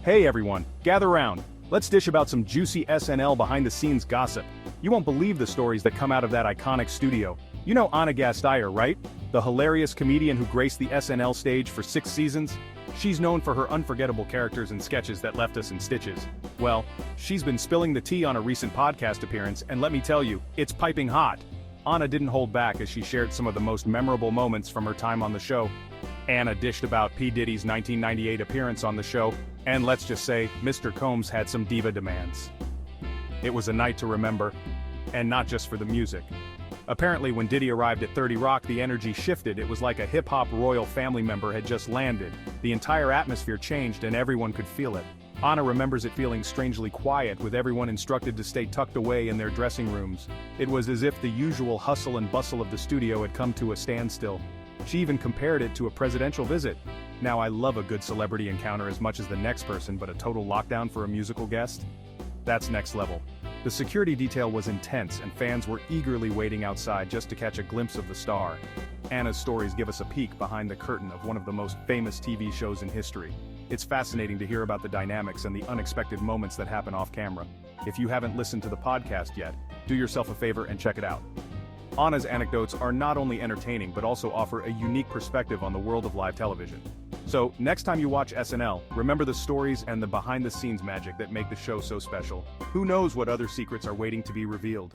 Hey everyone, gather round. Let's dish about some juicy SNL behind-the-scenes gossip. You won't believe the stories that come out of that iconic studio. You know Ana Gasteyer, right? The hilarious comedian who graced the SNL stage for 6 seasons? She's known for her unforgettable characters and sketches that left us in stitches. Well, she's been spilling the tea on a recent podcast appearance, and let me tell you, it's piping hot. Ana didn't hold back as she shared some of the most memorable moments from her time on the show. Ana dished about P Diddy's 1998 appearance on the show, and let's just say, Mr. Combs had some diva demands. It was a night to remember, and not just for the music. Apparently when Diddy arrived at 30 Rock, the energy shifted. It was like a hip-hop royal family member had just landed. The entire atmosphere changed and everyone could feel it. Ana remembers it feeling strangely quiet, with everyone instructed to stay tucked away in their dressing rooms. It was as if the usual hustle and bustle of the studio had come to a standstill. She even compared it to a presidential visit. Now I love a good celebrity encounter as much as the next person, but a total lockdown for a musical guest? That's next level. The security detail was intense and fans were eagerly waiting outside just to catch a glimpse of the star. Ana's stories give us a peek behind the curtain of one of the most famous TV shows in history. It's fascinating to hear about the dynamics and the unexpected moments that happen off camera. If you haven't listened to the podcast yet, do yourself a favor and check it out. Ana's anecdotes are not only entertaining but also offer a unique perspective on the world of live television. So, next time you watch SNL, remember the stories and the behind-the-scenes magic that make the show so special. Who knows what other secrets are waiting to be revealed?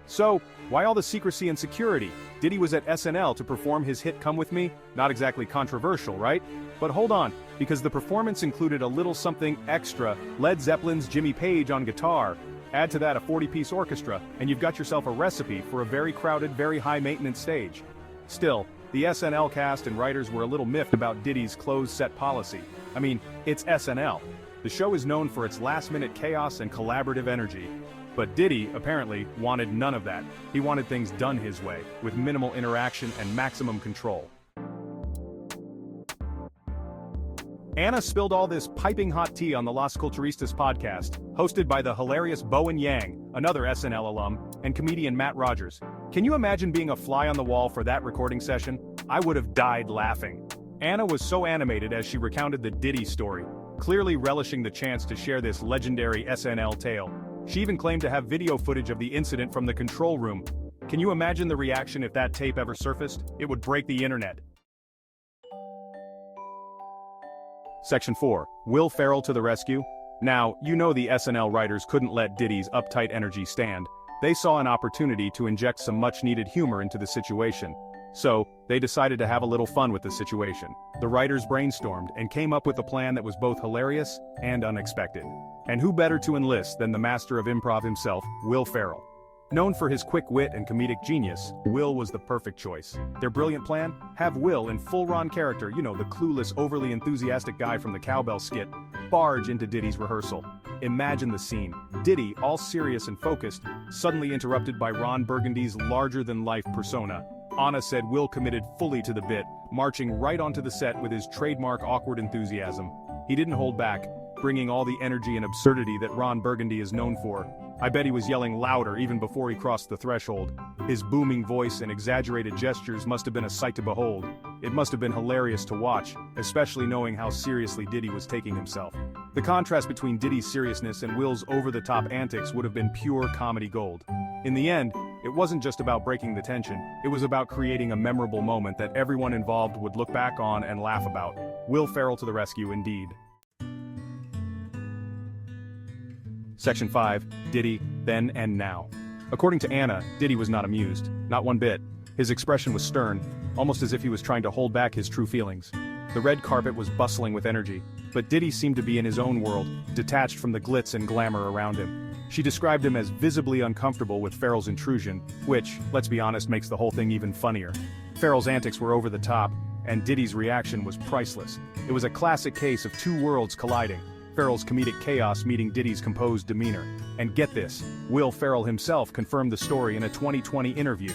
So, why all the secrecy and security? Diddy was at SNL to perform his hit Come With Me? Not exactly controversial, right? But hold on, because the performance included a little something extra: Led Zeppelin's Jimmy Page on guitar. Add to that a 40-piece orchestra, and you've got yourself a recipe for a very crowded, very high-maintenance stage. Still, the SNL cast and writers were a little miffed about Diddy's closed-set policy. I mean, it's SNL. The show is known for its last-minute chaos and collaborative energy. But Diddy, apparently, wanted none of that. He wanted things done his way, with minimal interaction and maximum control. Ana spilled all this piping hot tea on the Las Culturistas podcast, hosted by the hilarious Bowen Yang, another SNL alum, and comedian Matt Rogers. Can you imagine being a fly on the wall for that recording session? I would have died laughing. Ana was so animated as she recounted the Diddy story, clearly relishing the chance to share this legendary SNL tale. She even claimed to have video footage of the incident from the control room. Can you imagine the reaction if that tape ever surfaced? It would break the internet. Section 4. Will Ferrell to the rescue? Now, you know the SNL writers couldn't let Diddy's uptight energy stand. They saw an opportunity to inject some much-needed humor into the situation. So, they decided to have a little fun with the situation. The writers brainstormed and came up with a plan that was both hilarious and unexpected. And who better to enlist than the master of improv himself, Will Ferrell? Known for his quick wit and comedic genius, Will was the perfect choice. Their brilliant plan? Have Will in full Ron character, you know, the clueless, overly enthusiastic guy from the cowbell skit, barge into Diddy's rehearsal. Imagine the scene. Diddy, all serious and focused, suddenly interrupted by Ron Burgundy's larger-than-life persona. Ana said Will committed fully to the bit, marching right onto the set with his trademark awkward enthusiasm. He didn't hold back, bringing all the energy and absurdity that Ron Burgundy is known for. I bet he was yelling louder even before he crossed the threshold. His booming voice and exaggerated gestures must have been a sight to behold. It must have been hilarious to watch, especially knowing how seriously Diddy was taking himself. The contrast between Diddy's seriousness and Will's over-the-top antics would have been pure comedy gold. In the end, it wasn't just about breaking the tension, it was about creating a memorable moment that everyone involved would look back on and laugh about. Will Ferrell to the rescue indeed. Section 5. Diddy, Then and Now. According to Ana, Diddy was not amused, not one bit. His expression was stern, almost as if he was trying to hold back his true feelings. The red carpet was bustling with energy, but Diddy seemed to be in his own world, detached from the glitz and glamour around him. She described him as visibly uncomfortable with Ferrell's intrusion, which, let's be honest, makes the whole thing even funnier. Ferrell's antics were over the top, and Diddy's reaction was priceless. It was a classic case of two worlds colliding. Ferrell's comedic chaos meeting Diddy's composed demeanor. And get this, Will Ferrell himself confirmed the story in a 2020 interview.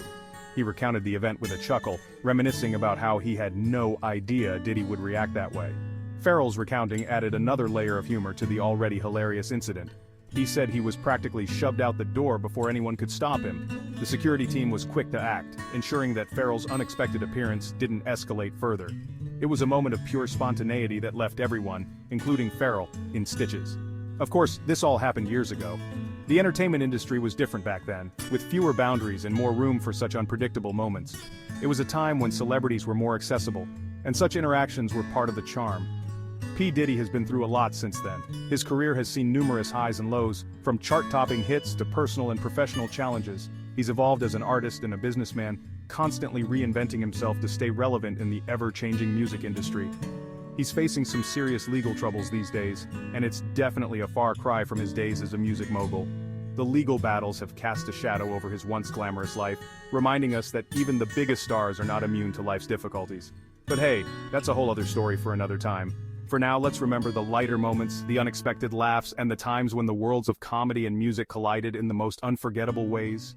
He recounted the event with a chuckle, reminiscing about how he had no idea Diddy would react that way. Ferrell's recounting added another layer of humor to the already hilarious incident. He said he was practically shoved out the door before anyone could stop him. The security team was quick to act, ensuring that Farrell's unexpected appearance didn't escalate further. It was a moment of pure spontaneity that left everyone, including Farrell, in stitches. Of course, this all happened years ago. The entertainment industry was different back then, with fewer boundaries and more room for such unpredictable moments. It was a time when celebrities were more accessible, and such interactions were part of the charm. P Diddy has been through a lot since then. His career has seen numerous highs and lows, from chart-topping hits to personal and professional challenges. He's evolved as an artist and a businessman, constantly reinventing himself to stay relevant in the ever-changing music industry. He's facing some serious legal troubles these days, and it's definitely a far cry from his days as a music mogul. The legal battles have cast a shadow over his once glamorous life, reminding us that even the biggest stars are not immune to life's difficulties. But hey, that's a whole other story for another time. For now, let's remember the lighter moments, the unexpected laughs, and the times when the worlds of comedy and music collided in the most unforgettable ways.